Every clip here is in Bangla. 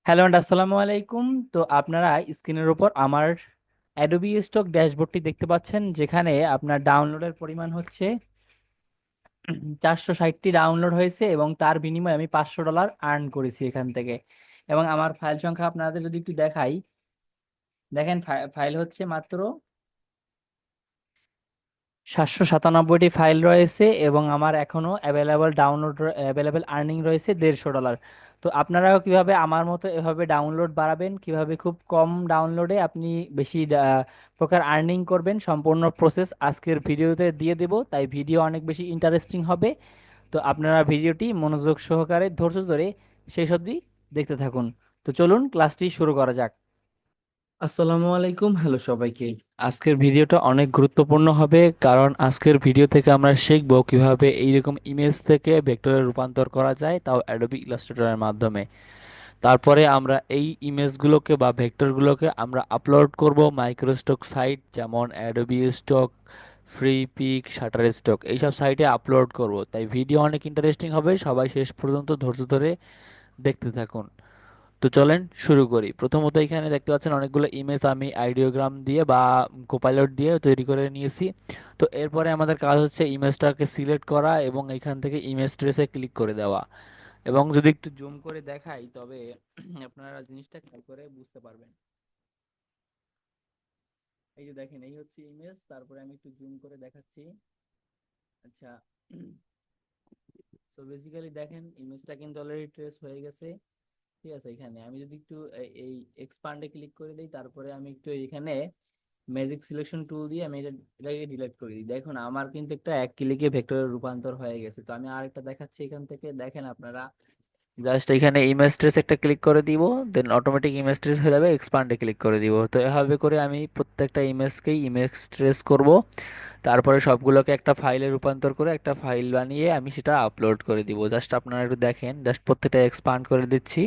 হ্যালো এন্ড আসসালামু আলাইকুম। তো আপনারা স্ক্রিনের উপর আমার অ্যাডোবি স্টক ড্যাশবোর্ডটি দেখতে পাচ্ছেন, যেখানে আপনার ডাউনলোডের পরিমাণ হচ্ছে 460টি ডাউনলোড হয়েছে এবং তার বিনিময়ে আমি $500 আর্ন করেছি এখান থেকে। এবং আমার ফাইল সংখ্যা আপনাদের যদি একটু দেখাই, দেখেন ফাইল হচ্ছে মাত্র 797টি ফাইল রয়েছে এবং আমার এখনো অ্যাভেলেবল আর্নিং রয়েছে $150। তো আপনারাও কিভাবে আমার মতো এভাবে ডাউনলোড বাড়াবেন, কিভাবে খুব কম ডাউনলোডে আপনি বেশি প্রকার আর্নিং করবেন, সম্পূর্ণ প্রসেস আজকের ভিডিওতে দিয়ে দেব। তাই ভিডিও অনেক বেশি ইন্টারেস্টিং হবে। তো আপনারা ভিডিওটি মনোযোগ সহকারে ধৈর্য ধরে শেষ অবধি দেখতে থাকুন। তো চলুন ক্লাসটি শুরু করা যাক। আসসালামু আলাইকুম, হ্যালো সবাইকে। আজকের ভিডিওটা অনেক গুরুত্বপূর্ণ হবে, কারণ আজকের ভিডিও থেকে আমরা শিখব কিভাবে এইরকম ইমেজ থেকে ভেক্টরে রূপান্তর করা যায়, তাও অ্যাডোবি ইলাস্ট্রেটরের মাধ্যমে। তারপরে আমরা এই ইমেজগুলোকে বা ভেক্টরগুলোকে আমরা আপলোড করব মাইক্রোস্টক সাইট, যেমন Adobe Stock, Freepik, Shutterstock, এইসব সাইটে আপলোড করব। তাই ভিডিও অনেক ইন্টারেস্টিং হবে, সবাই শেষ পর্যন্ত ধৈর্য ধরে দেখতে থাকুন। তো চলেন শুরু করি। প্রথমত এখানে দেখতে পাচ্ছেন অনেকগুলো ইমেজ আমি আইডিওগ্রাম দিয়ে বা কোপাইলট দিয়ে তৈরি করে নিয়েছি। তো এরপরে আমাদের কাজ হচ্ছে ইমেজটাকে সিলেক্ট করা এবং এখান থেকে ইমেজ ট্রেসে ক্লিক করে দেওয়া। এবং যদি একটু জুম করে দেখাই, তবে আপনারা জিনিসটা খেয়াল করে বুঝতে পারবেন। এই যে দেখেন, এই হচ্ছে ইমেজ, তারপরে আমি একটু জুম করে দেখাচ্ছি। আচ্ছা, তো বেসিক্যালি দেখেন ইমেজটা কিন্তু অলরেডি ট্রেস হয়ে গেছে। ঠিক আছে, এখানে আমি যদি একটু এই এক্সপান্ডে ক্লিক করে দিই, তারপরে আমি একটু এখানে ম্যাজিক সিলেকশন টুল দিয়ে আমি এটাকে ডিলিট করে দিই, দেখুন আমার কিন্তু একটা এক ক্লিকে ভেক্টরে রূপান্তর হয়ে গেছে। তো আমি আরেকটা দেখাচ্ছি, এখান থেকে দেখেন আপনারা, জাস্ট এখানে ইমেজ ট্রেস একটা ক্লিক করে দিব, দেন অটোমেটিক ইমেজ ট্রেস হয়ে যাবে, এক্সপান্ডে ক্লিক করে দিব। তো এভাবে করে আমি প্রত্যেকটা ইমেজকেই ইমেজ ট্রেস করব, তারপরে সবগুলোকে একটা ফাইলে রূপান্তর করে একটা ফাইল বানিয়ে আমি সেটা আপলোড করে দিব। জাস্ট আপনারা একটু দেখেন, জাস্ট প্রত্যেকটা এক্সপান্ড করে দিচ্ছি,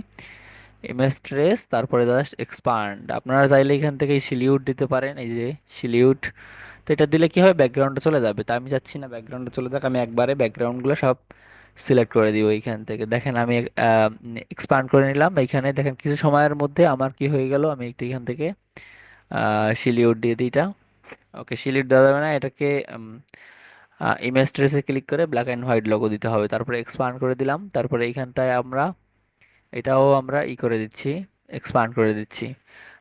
ইমেজ ট্রেস, তারপরে জাস্ট এক্সপান্ড। আপনারা চাইলে এখান থেকে সিলিউট দিতে পারেন, এই যে সিলিউট। তো এটা দিলে কি হবে, ব্যাকগ্রাউন্ডে চলে যাবে। তা আমি চাচ্ছি না ব্যাকগ্রাউন্ডে চলে যাক, আমি একবারে ব্যাকগ্রাউন্ডগুলো সব সিলেক্ট করে দিব এইখান থেকে। দেখেন আমি এক্সপান্ড করে নিলাম, এইখানে দেখেন কিছু সময়ের মধ্যে আমার কি হয়ে গেল, আমি একটু এখান থেকে সিলিউট দিয়ে দিই এটা। ওকে, সিলিউট দেওয়া যাবে না, এটাকে ইমেজ ট্রেসে ক্লিক করে ব্ল্যাক অ্যান্ড হোয়াইট লোগো দিতে হবে। তারপরে এক্সপান্ড করে দিলাম, তারপরে এইখানটায় আমরা এটাও আমরা করে দিচ্ছি, এক্সপান্ড করে দিচ্ছি।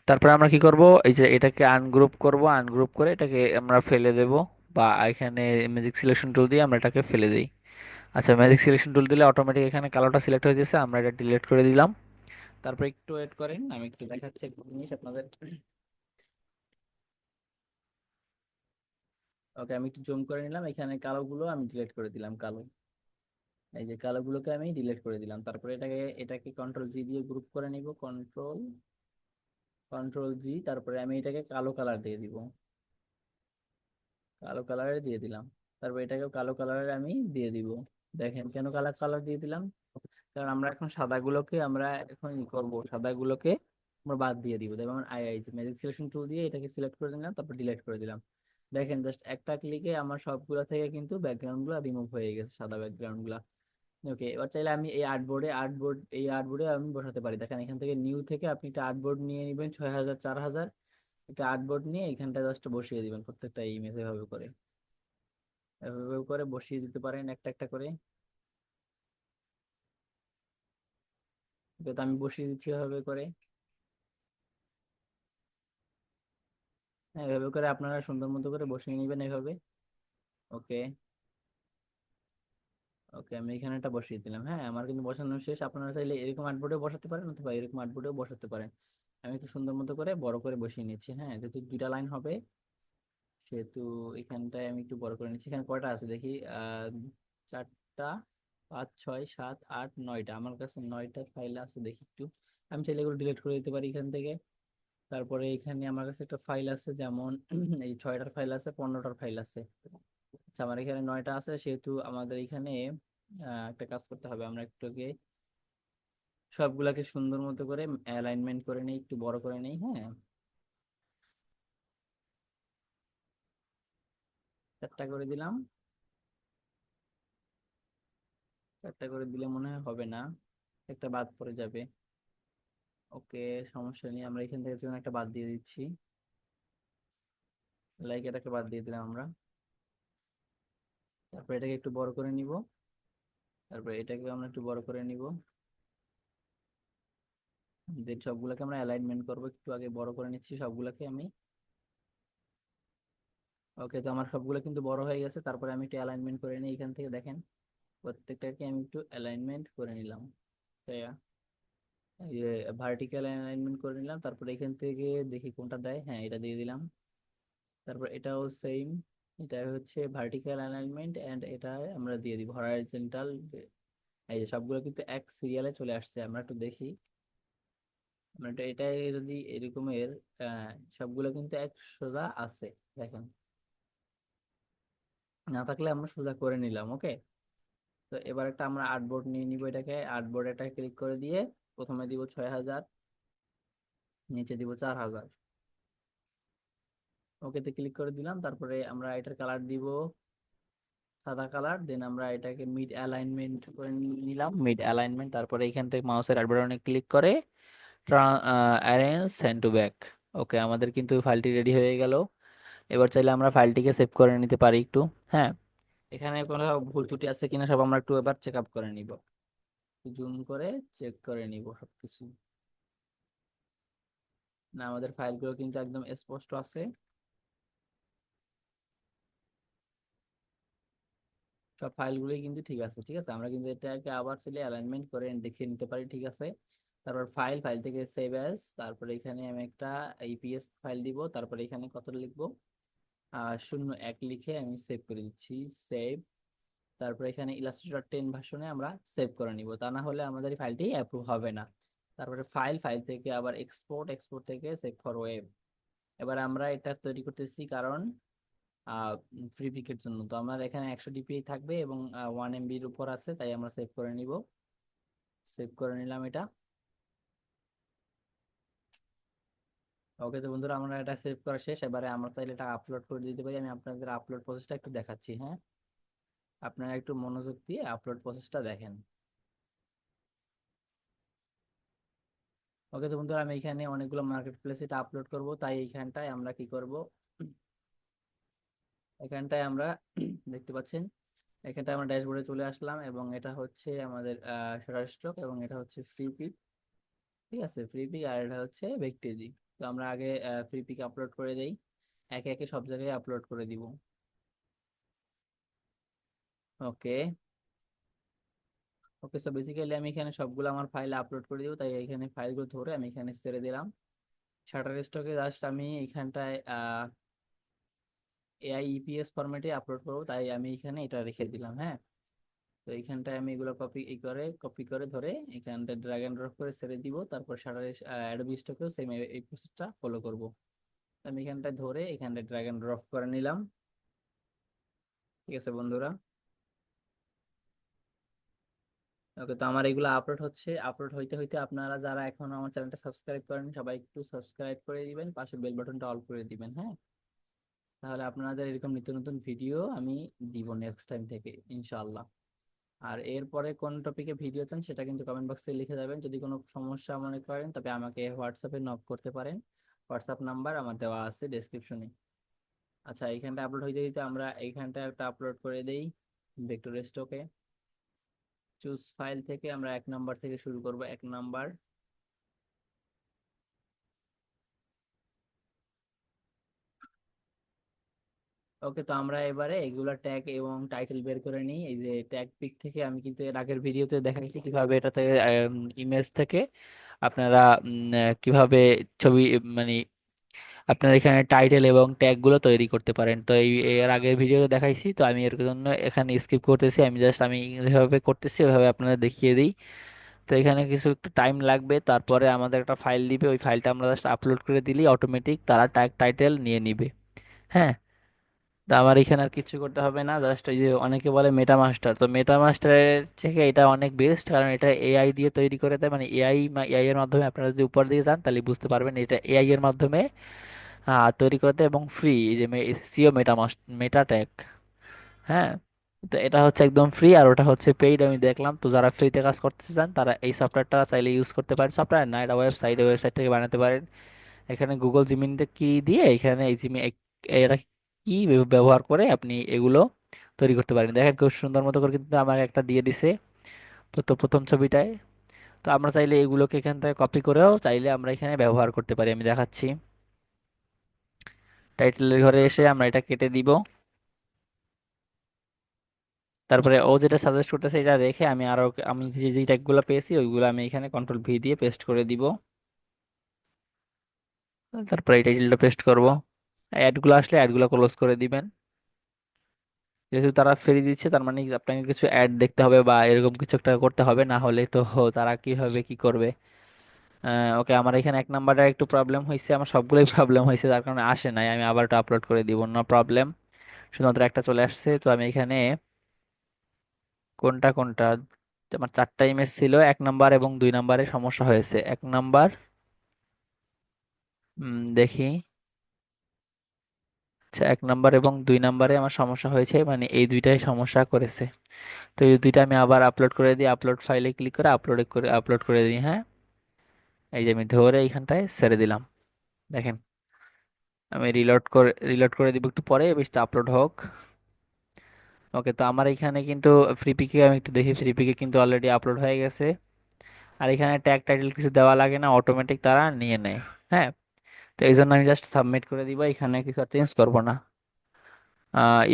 তারপরে আমরা কি করব, এই যে এটাকে আনগ্রুপ করব, আনগ্রুপ করে এটাকে আমরা ফেলে দেব, বা এখানে ম্যাজিক সিলেকশন টুল দিয়ে আমরা এটাকে ফেলে দিই। আচ্ছা, ম্যাজিক সিলেকশন টুল দিলে অটোমেটিক এখানে কালোটা সিলেক্ট হয়ে যাচ্ছে, আমরা এটা ডিলিট করে দিলাম। তারপর একটু ওয়েট করেন, আমি একটু দেখাচ্ছি একটা জিনিস আপনাদের। ওকে, আমি একটু জুম করে নিলাম, এখানে কালোগুলো আমি ডিলিট করে দিলাম, কালো, এই যে কালোগুলোকে আমি ডিলিট করে দিলাম। তারপরে এটাকে কন্ট্রোল জি দিয়ে গ্রুপ করে নিব, কন্ট্রোল জি, তারপরে আমি এটাকে কালো কালার দিয়ে দিব, কালো কালারে দিয়ে দিলাম। তারপর এটাকে কালো কালারে আমি দিয়ে দিব। দেখেন কেন কালার কালার দিয়ে দিলাম, কারণ আমরা এখন সাদাগুলোকে আমরা এখন ই করবো, সাদাগুলোকে আমরা বাদ দিয়ে দিব। যেমন ম্যাজিক সিলেকশন টুল দিয়ে এটাকে সিলেক্ট করে দিলাম, তারপর ডিলিট করে দিলাম। দেখেন জাস্ট একটা ক্লিকে আমার সবগুলো থেকে কিন্তু ব্যাকগ্রাউন্ড গুলো রিমুভ হয়ে গেছে, সাদা ব্যাকগ্রাউন্ড গুলা। ওকে, এবার চাইলে আমি এই আর্টবোর্ডে আমি বসাতে পারি। দেখেন এখান থেকে নিউ থেকে আপনি একটা আর্টবোর্ড নিয়ে নেবেন, 6,000 4,000, একটা আর্টবোর্ড নিয়ে এখানটা জাস্ট বসিয়ে দিবেন প্রত্যেকটা ইমেজ, এভাবে করে এভাবে করে বসিয়ে দিতে পারেন একটা একটা করে। তো আমি বসিয়ে দিচ্ছি এভাবে করে। হ্যাঁ, এভাবে করে আপনারা সুন্দর মতো করে বসিয়ে নেবেন এভাবে। ওকে, ওকে, আমি এখানে একটা বসিয়ে দিলাম। হ্যাঁ, আমার কিন্তু বসানো শেষ। আপনারা চাইলে এরকম আর্টবোর্ডে বসাতে পারেন অথবা এরকম আর্টবোর্ডেও বসাতে পারেন। আমি একটু সুন্দর মতো করে বড় করে বসিয়ে নিচ্ছি। হ্যাঁ, যেহেতু দুইটা লাইন হবে, সেহেতু এখানটায় আমি একটু বড় করে নিচ্ছি। এখানে কয়টা আছে দেখি, 4টা, 5 6 7 8 9টা, আমার কাছে 9টা ফাইল আছে, দেখি একটু। আমি চাইলে এগুলো ডিলিট করে দিতে পারি এখান থেকে। তারপরে এখানে আমার কাছে একটা ফাইল আছে, যেমন এই 6টার ফাইল আছে, 15টার ফাইল আছে। আচ্ছা, আমার এখানে 9টা আছে, সেহেতু আমাদের এখানে একটা কাজ করতে হবে, আমরা একটুকে সবগুলাকে সুন্দর মতো করে অ্যালাইনমেন্ট করে নেই, একটু বড় করে নেই। হ্যাঁ, 4টা করে দিলাম। 4টা করে দিলে মনে হয় হবে না, একটা বাদ পড়ে যাবে। ওকে, সমস্যা নেই, আমরা এখান থেকে যেকোনো একটা বাদ দিয়ে দিচ্ছি। লাইক এটাকে বাদ দিয়ে দিলাম আমরা। তারপর এটাকে একটু বড় করে নিব। তারপর এটাকে আমরা একটু বড় করে নিব। দেন সবগুলোকে আমরা অ্যালাইনমেন্ট করব, একটু আগে বড় করে নিচ্ছি সবগুলোকে আমি। ওকে, তো আমার সবগুলো কিন্তু বড় হয়ে গেছে। তারপরে আমি একটু অ্যালাইনমেন্ট করে নিই এখান থেকে, দেখেন প্রত্যেকটাকে আমি একটু অ্যালাইনমেন্ট করে নিলাম। তাই ভার্টিক্যাল অ্যালাইনমেন্ট করে নিলাম। তারপরে এখান থেকে দেখি কোনটা দেয়, হ্যাঁ এটা দিয়ে দিলাম। তারপর এটাও সেম, এটা হচ্ছে ভার্টিক্যাল অ্যালাইনমেন্ট এন্ড এটা আমরা দিয়ে দিব হরাইজন্টাল। এই যে সবগুলো কিন্তু এক সিরিয়ালে চলে আসছে, আমরা একটু দেখি। আমরা এটাই যদি এরকমের সবগুলো কিন্তু এক সোজা আছে, দেখেন। না থাকলে আমরা সোজা করে নিলাম। ওকে, তো এবার একটা আমরা আর্টবোর্ড নিয়ে নিব, এটাকে আর্টবোর্ড এটা ক্লিক করে দিয়ে প্রথমে দিব 6000, নিচে দিব 4000। ওকেতে ক্লিক করে দিলাম। তারপরে আমরা এটার কালার দিব সাদা কালার। দেন আমরা এটাকে মিড অ্যালাইনমেন্ট করে নিলাম, মিড অ্যালাইনমেন্ট। তারপরে এখান থেকে মাউসের রাইট বাটনে ক্লিক করে অ্যারেঞ্জ সেন্ড টু ব্যাক। ওকে, আমাদের কিন্তু ফাইলটি রেডি হয়ে গেল। এবার চাইলে আমরা ফাইলটিকে সেভ করে নিতে পারি একটু। হ্যাঁ, এখানে কোনো ভুল ত্রুটি আছে কিনা সব আমরা একটু এবার চেক আপ করে নিব, জুম করে চেক করে নিব সবকিছু। না, আমাদের ফাইলগুলো কিন্তু একদম স্পষ্ট আছে। সব ফাইলগুলোই কিন্তু ঠিক আছে। ঠিক আছে, আমরা কিন্তু এটাকে আবার চলে অ্যালাইনমেন্ট করে দেখে নিতে পারি। ঠিক আছে, তারপর ফাইল, ফাইল থেকে সেভ অ্যাজ। তারপরে এখানে আমি একটা ইপিএস ফাইল দিব। তারপরে এখানে কত লিখবো, 01 লিখে আমি সেভ করে দিচ্ছি, সেভ। তারপরে এখানে ইলাস্ট্রেটর 10 ভার্সনে আমরা সেভ করে নিব, তা না হলে আমাদের এই ফাইলটি অ্যাপ্রুভ হবে না। তারপরে ফাইল, ফাইল থেকে আবার এক্সপোর্ট, এক্সপোর্ট থেকে সেভ ফর ওয়েব। এবার আমরা এটা তৈরি করতেছি কারণ ফ্রি পিকের জন্য। তো আমার এখানে 100 ডিপিআই থাকবে এবং 1 MBর উপর আছে, তাই আমরা সেভ করে নিব। সেভ করে নিলাম এটা। ওকে, তো বন্ধুরা আমরা এটা সেভ করা শেষ। এবারে আমরা চাইলে এটা আপলোড করে দিতে পারি। আমি আপনাদের আপলোড প্রসেসটা একটু দেখাচ্ছি। হ্যাঁ, আপনারা একটু মনোযোগ দিয়ে আপলোড প্রসেসটা দেখেন। ওকে, তো বন্ধুরা আমি এখানে অনেকগুলো মার্কেট প্লেস এটা আপলোড করব, তাই এইখানটায় আমরা কি করব, এখানটায় আমরা দেখতে পাচ্ছেন, এখানটায় আমরা ড্যাশবোর্ডে চলে আসলাম এবং এটা হচ্ছে আমাদের শাটার স্টক এবং এটা হচ্ছে ফ্রি পিক। ঠিক আছে, ফ্রি পিক আর এটা হচ্ছে ভেক্টেজি। তো আমরা আগে ফ্রি পিক আপলোড করে দেই, একে একে সব জায়গায় আপলোড করে দিব। ওকে, ওকে, সো বেসিক্যালি আমি এখানে সবগুলো আমার ফাইল আপলোড করে দিব, তাই এখানে ফাইলগুলো ধরে আমি এখানে ছেড়ে দিলাম। শাটার স্টকে জাস্ট আমি এখানটায় এআই ইপিএস ফরম্যাটে আপলোড করবো, তাই আমি এখানে এটা রেখে দিলাম। হ্যাঁ, তো এইখানটায় আমি এগুলো কপি করে ধরে এখানটা ড্র্যাগ এন্ড ড্রপ করে ছেড়ে দিব। তারপর শাটার অ্যাডোবি স্টকেও সেম এই প্রসেসটা ফলো করব। আমি এখানটায় ধরে এখানটায় ড্র্যাগ এন্ড ড্রপ করে নিলাম। ঠিক আছে বন্ধুরা। ওকে, তো আমার এগুলো আপলোড হচ্ছে, আপলোড হইতে হইতে আপনারা যারা এখন আমার চ্যানেলটা সাবস্ক্রাইব করেন সবাই একটু সাবস্ক্রাইব করে দিবেন, পাশে বেল বাটনটা অল করে দিবেন। হ্যাঁ, তাহলে আপনাদের এরকম নিত্য নতুন ভিডিও আমি দিব নেক্সট টাইম থেকে ইনশাআল্লাহ। আর এরপরে কোন টপিকে ভিডিও চান সেটা কিন্তু কমেন্ট বক্সে লিখে যাবেন। যদি কোনো সমস্যা মনে করেন তবে আমাকে হোয়াটসঅ্যাপে নক করতে পারেন, হোয়াটসঅ্যাপ নাম্বার আমার দেওয়া আছে ডেসক্রিপশনে। আচ্ছা, এইখানটা আপলোড হইতে হইতে আমরা এইখানটা একটা আপলোড করে দেই ভেক্টর স্টকে। চুজ ফাইল থেকে আমরা 1 নাম্বার থেকে শুরু করব, 1 নাম্বার। ওকে, তো আমরা এবারে এগুলা ট্যাগ এবং টাইটেল বের করে নিই। এই যে ট্যাগ পিক থেকে আমি কিন্তু এর আগের ভিডিওতে দেখাইছি কিভাবে এটাতে ইমেজ থেকে আপনারা কিভাবে ছবি মানে আপনারা এখানে টাইটেল এবং ট্যাগ গুলো তৈরি করতে পারেন। তো এর আগের ভিডিওতে দেখাইছি, তো আমি এর জন্য এখানে স্কিপ করতেছি। আমি যেভাবে করতেছি ওইভাবে আপনাদের দেখিয়ে দিই। তো এখানে কিছু একটু টাইম লাগবে, তারপরে আমাদের একটা ফাইল দিবে, ওই ফাইলটা আমরা জাস্ট আপলোড করে দিলেই অটোমেটিক তারা ট্যাগ টাইটেল নিয়ে নিবে। হ্যাঁ, তো আমার এখানে আর কিছু করতে হবে না, জাস্ট এই যে অনেকে বলে মেটা মাস্টার, তো মেটা মাস্টারের থেকে এটা অনেক বেস্ট, কারণ এটা এআই দিয়ে তৈরি করে দেয়। মানে এআই এর মাধ্যমে আপনারা যদি উপর দিকে যান তাহলে বুঝতে পারবেন এটা এআই এর মাধ্যমে তৈরি করে দেয় এবং ফ্রি। এই যে সিও মেটা ট্যাগ। হ্যাঁ, তো এটা হচ্ছে একদম ফ্রি আর ওটা হচ্ছে পেইড, আমি দেখলাম। তো যারা ফ্রিতে কাজ করতে চান তারা এই সফটওয়্যারটা চাইলে ইউজ করতে পারেন। সফটওয়্যার না, এটা ওয়েবসাইট, ওয়েবসাইট থেকে বানাতে পারেন। এখানে গুগল জিমিনিতে কি দিয়ে এখানে এই জিমি এরা কি ব্যবহার করে আপনি এগুলো তৈরি করতে পারেন। দেখেন খুব সুন্দর মতো করে কিন্তু আমাকে একটা দিয়ে দিছে তো প্রথম ছবিটায়। তো আমরা চাইলে এগুলোকে এখান থেকে কপি করেও চাইলে আমরা এখানে ব্যবহার করতে পারি। আমি দেখাচ্ছি, টাইটেলের ঘরে এসে আমরা এটা কেটে দিব। তারপরে ও যেটা সাজেস্ট করতেছে এটা রেখে আমি আরো আমি যে যে ট্যাগগুলো পেয়েছি ওইগুলো আমি এখানে কন্ট্রোল ভি দিয়ে পেস্ট করে দিব। তারপরে এই টাইটেলটা পেস্ট করব। অ্যাডগুলো আসলে অ্যাডগুলো ক্লোজ করে দিবেন। যেহেতু তারা ফ্রি দিচ্ছে তার মানে আপনাকে কিছু অ্যাড দেখতে হবে বা এরকম কিছু একটা করতে হবে, না হলে তো তারা কিভাবে কি করবে। ওকে, আমার এখানে এক নাম্বারটা একটু প্রবলেম হয়েছে, আমার সবগুলোই প্রবলেম হয়েছে যার কারণে আসে নাই। আমি আবার আপলোড করে দিব, নো প্রবলেম। শুধুমাত্র একটা চলে আসছে। তো আমি এখানে কোনটা কোনটা, আমার চারটা ইমেজ ছিল, এক নাম্বার এবং দুই নাম্বারে সমস্যা হয়েছে। এক নাম্বার, দেখি, আচ্ছা এক নাম্বার এবং দুই নাম্বারে আমার সমস্যা হয়েছে, মানে এই দুইটাই সমস্যা করেছে। তো এই দুইটা আমি আবার আপলোড করে দিই, আপলোড ফাইলে ক্লিক করে আপলোড করে দিই। হ্যাঁ, এই যে আমি ধরে এইখানটায় ছেড়ে দিলাম। দেখেন, আমি রিলোড করে দিব একটু পরে, বেশটা আপলোড হোক। ওকে, তো আমার এখানে কিন্তু ফ্রি পিকে আমি একটু দেখি, ফ্রি পিকে কিন্তু অলরেডি আপলোড হয়ে গেছে। আর এখানে ট্যাগ টাইটেল কিছু দেওয়া লাগে না, অটোমেটিক তারা নিয়ে নেয়। হ্যাঁ, তো এই জন্য আমি জাস্ট সাবমিট করে দিব, এখানে কিছু আর চেঞ্জ করবো না।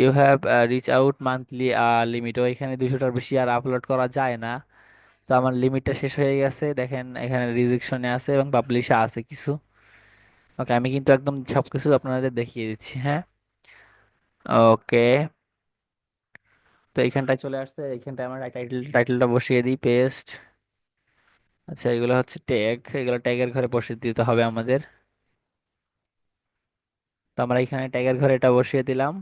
You have reach out monthly limit, এখানে 200টার বেশি আর আপলোড করা যায় না। তো আমার লিমিটটা শেষ হয়ে গেছে, দেখেন এখানে রিজেকশনে আছে এবং পাবলিশে আছে কিছু। ওকে, আমি কিন্তু একদম সবকিছু আপনাদের দেখিয়ে দিচ্ছি। হ্যাঁ, ওকে, তো এইখানটায় চলে আসছে, এইখানটায় আমরা টাইটেলটা বসিয়ে দিই, পেস্ট। আচ্ছা, এগুলো হচ্ছে ট্যাগ, এগুলো ট্যাগের ঘরে বসিয়ে দিতে হবে আমাদের। তো আমরা এখানে ট্যাগের ঘরে এটা বসিয়ে দিলাম।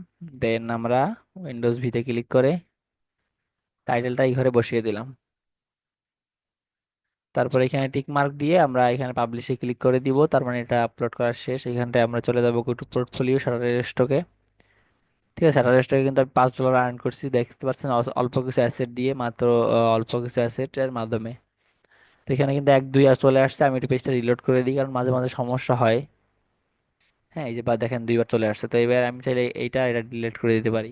দেন আমরা উইন্ডোজ ভিতে ক্লিক করে টাইটেলটা এই ঘরে বসিয়ে দিলাম। তারপর এখানে টিক মার্ক দিয়ে আমরা এখানে পাবলিশে ক্লিক করে দিব, তার মানে এটা আপলোড করা শেষ। এখানটায় আমরা চলে যাবো টু পোর্টফোলিও শাটার স্টকে। ঠিক আছে, শাটার স্টকে কিন্তু আমি $5 আর্ন করছি, দেখতে পাচ্ছেন, অল্প কিছু অ্যাসেট দিয়ে, মাত্র অল্প কিছু অ্যাসেট এর মাধ্যমে। তো এখানে কিন্তু এক দুই আর চলে আসছে। আমি একটু পেজটা রিলোড করে দিই কারণ মাঝে মাঝে সমস্যা হয়। হ্যাঁ, এই যে বা দেখেন দুইবার চলে আসছে। তো এবার আমি চাইলে এটা ডিলিট করে দিতে পারি,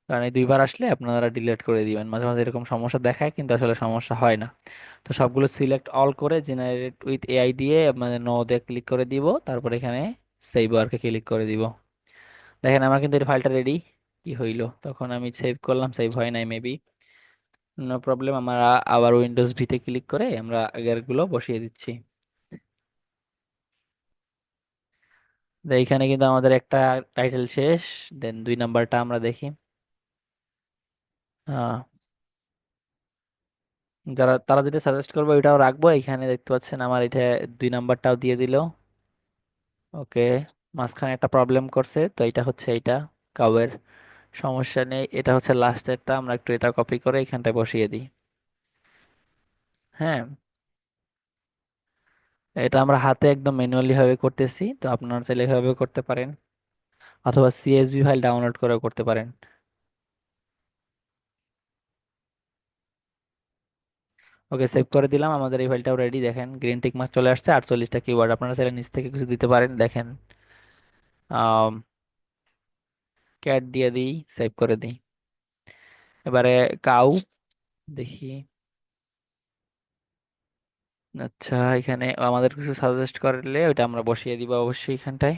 কারণ এই দুইবার আসলে আপনারা ডিলিট করে দিবেন। মাঝে মাঝে এরকম সমস্যা দেখায় কিন্তু আসলে সমস্যা হয় না। তো সবগুলো সিলেক্ট অল করে জেনারেট উইথ এআই দিয়ে মানে নো দিয়ে ক্লিক করে দিব, তারপর এখানে সেভ ওয়ার্কে ক্লিক করে দিব। দেখেন আমার কিন্তু এই ফাইলটা রেডি। কি হইলো, তখন আমি সেভ করলাম, সেভ হয় নাই মেবি, নো প্রবলেম। আমরা আবার উইন্ডোজ ভিতে ক্লিক করে আমরা আগের গুলো বসিয়ে দিচ্ছি। তো এইখানে কিন্তু আমাদের একটা টাইটেল শেষ। দেন দুই নাম্বারটা আমরা দেখি। আহ, তারা যেটা সাজেস্ট করবে ওইটাও রাখবো। এখানে দেখতে পাচ্ছেন আমার এটা দুই নাম্বারটাও দিয়ে দিল। ওকে, মাঝখানে একটা প্রবলেম করছে, তো এটা হচ্ছে এইটা কাউয়ের, সমস্যা নেই। এটা হচ্ছে লাস্টেরটা, আমরা একটু এটা কপি করে এখানটায় বসিয়ে দিই। হ্যাঁ, এটা আমরা হাতে একদম ম্যানুয়ালি ভাবে করতেছি, তো আপনারা চাইলে এভাবে করতে পারেন, অথবা সিএসভি ফাইল ডাউনলোড করেও করতে পারেন। ওকে, সেভ করে দিলাম, আমাদের এই ফাইলটাও রেডি। দেখেন গ্রিন টিক মার্ক চলে আসছে, 48টা কিওয়ার্ড। আপনারা চাইলে নিচ থেকে কিছু দিতে পারেন। দেখেন ক্যাট দিয়ে দিই, সেভ করে দিই। এবারে কাউ দেখি। আচ্ছা, এখানে আমাদের কিছু সাজেস্ট করলে ওইটা আমরা বসিয়ে দিব অবশ্যই এখানটায়।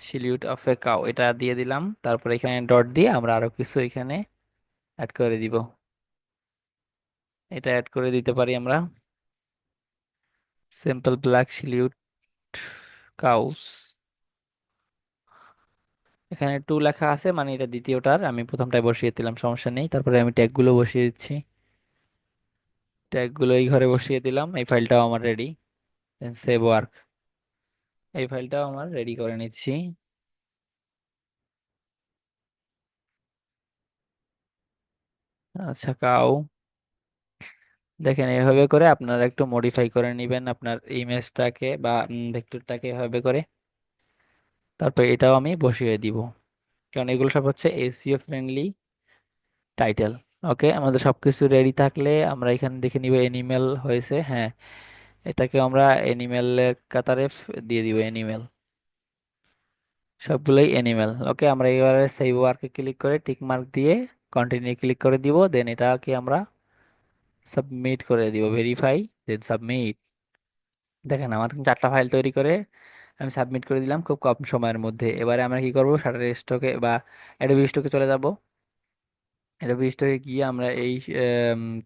সিলিউট অফ এ কাউ এটা দিয়ে দিলাম, তারপর এখানে ডট দিয়ে আমরা আরো কিছু এখানে অ্যাড করে দিব। এটা অ্যাড করে দিতে পারি আমরা, সিম্পল ব্ল্যাক সিলিউট কাউস। এখানে টু লেখা আছে, মানে এটা দ্বিতীয়টার, আমি প্রথমটায় বসিয়ে দিলাম, সমস্যা নেই। তারপরে আমি ট্যাগ গুলো বসিয়ে দিচ্ছি, ট্যাগ গুলো এই ঘরে বসিয়ে দিলাম। এই ফাইলটাও আমার রেডি। সেভ ওয়ার্ক, এই ফাইলটাও আমার রেডি করে নিচ্ছি। আচ্ছা, কাউ, দেখেন এভাবে করে আপনারা একটু মডিফাই করে নেবেন আপনার ইমেজটাকে বা ভেক্টরটাকে এভাবে করে। তারপর এটাও আমি বসিয়ে দিব। কারণ এগুলো সব হচ্ছে এসইও ফ্রেন্ডলি টাইটেল। ওকে, আমাদের সবকিছু রেডি থাকলে আমরা এখানে দেখে নিব এনিমেল হয়েছে, হ্যাঁ। এটাকে আমরা এনিমেলের কাতারে দিয়ে দিব এনিমেল, সবগুলোই এনিমেল। ওকে, আমরা এবারে সেভ ওয়ার্কে ক্লিক করে টিক মার্ক দিয়ে কন্টিনিউ ক্লিক করে দিব, দেন এটাকে আমরা সাবমিট করে দিব, ভেরিফাই, দেন সাবমিট। দেখেন আমার কিন্তু 4টা ফাইল তৈরি করে আমি সাবমিট করে দিলাম খুব কম সময়ের মধ্যে। এবারে আমরা কি করব, শাটার স্টকে বা অ্যাডোবি স্টকে চলে যাব। অ্যাডোবি স্টকে গিয়ে আমরা এই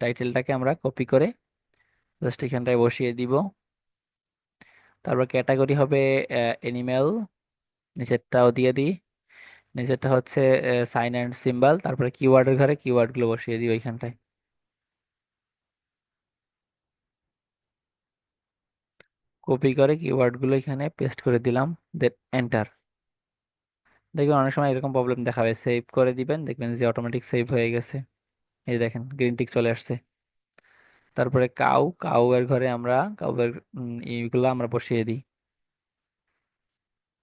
টাইটেলটাকে আমরা কপি করে জাস্ট এখানটায় বসিয়ে দিব। তারপর ক্যাটাগরি হবে অ্যানিমেল, নিচেরটাও দিয়ে দিই। নিচেরটা হচ্ছে সাইন অ্যান্ড সিম্বল, তারপরে কিওয়ার্ডের ঘরে কিওয়ার্ড গুলো বসিয়ে দিই ওইখানটায়। কপি করে কিওয়ার্ড গুলো এখানে পেস্ট করে দিলাম, দেন এন্টার। দেখবেন অনেক সময় এরকম প্রবলেম দেখাবে, সেভ করে দিবেন, দেখবেন যে অটোমেটিক সেভ হয়ে গেছে। এই যে দেখেন গ্রিন টিক চলে আসছে। তারপরে কাউ, কাউ এর ঘরে আমরা কাউ এর এইগুলো আমরা বসিয়ে দিই।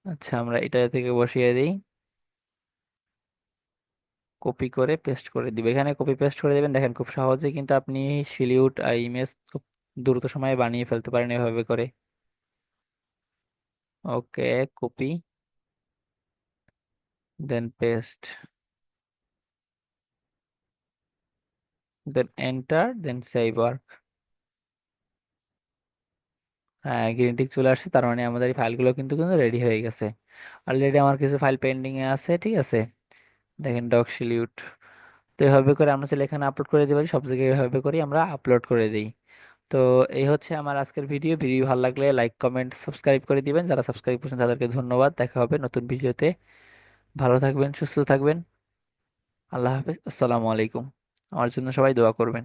আচ্ছা, আমরা এটা থেকে বসিয়ে দিই, কপি করে পেস্ট করে দিব। এখানে কপি পেস্ট করে দিবেন, দেখেন খুব সহজে কিন্তু আপনি সিলিউট ইমেজ খুব দ্রুত সময়ে বানিয়ে ফেলতে পারেন এভাবে করে। ওকে, কপি, দেন পেস্ট, দেন এন্টার, দেন সেভ ওয়ার্ক। হ্যাঁ, গ্রিন টিক চলে আসছে, তার মানে আমাদের এই ফাইলগুলো কিন্তু কিন্তু রেডি হয়ে গেছে। অলরেডি আমার কিছু ফাইল পেন্ডিং এ আছে, ঠিক আছে। দেখেন ডক সিলিউট। তো এভাবে করে আমরা চাইলে এখানে আপলোড করে দিতে পারি, সব জায়গায় এভাবে করে আমরা আপলোড করে দিই। তো এই হচ্ছে আমার আজকের ভিডিও। ভিডিও ভালো লাগলে লাইক কমেন্ট সাবস্ক্রাইব করে দিবেন, যারা সাবস্ক্রাইব করছেন তাদেরকে ধন্যবাদ। দেখা হবে নতুন ভিডিওতে। ভালো থাকবেন, সুস্থ থাকবেন। আল্লাহ হাফেজ, আসসালামু আলাইকুম। আমার জন্য সবাই দোয়া করবেন।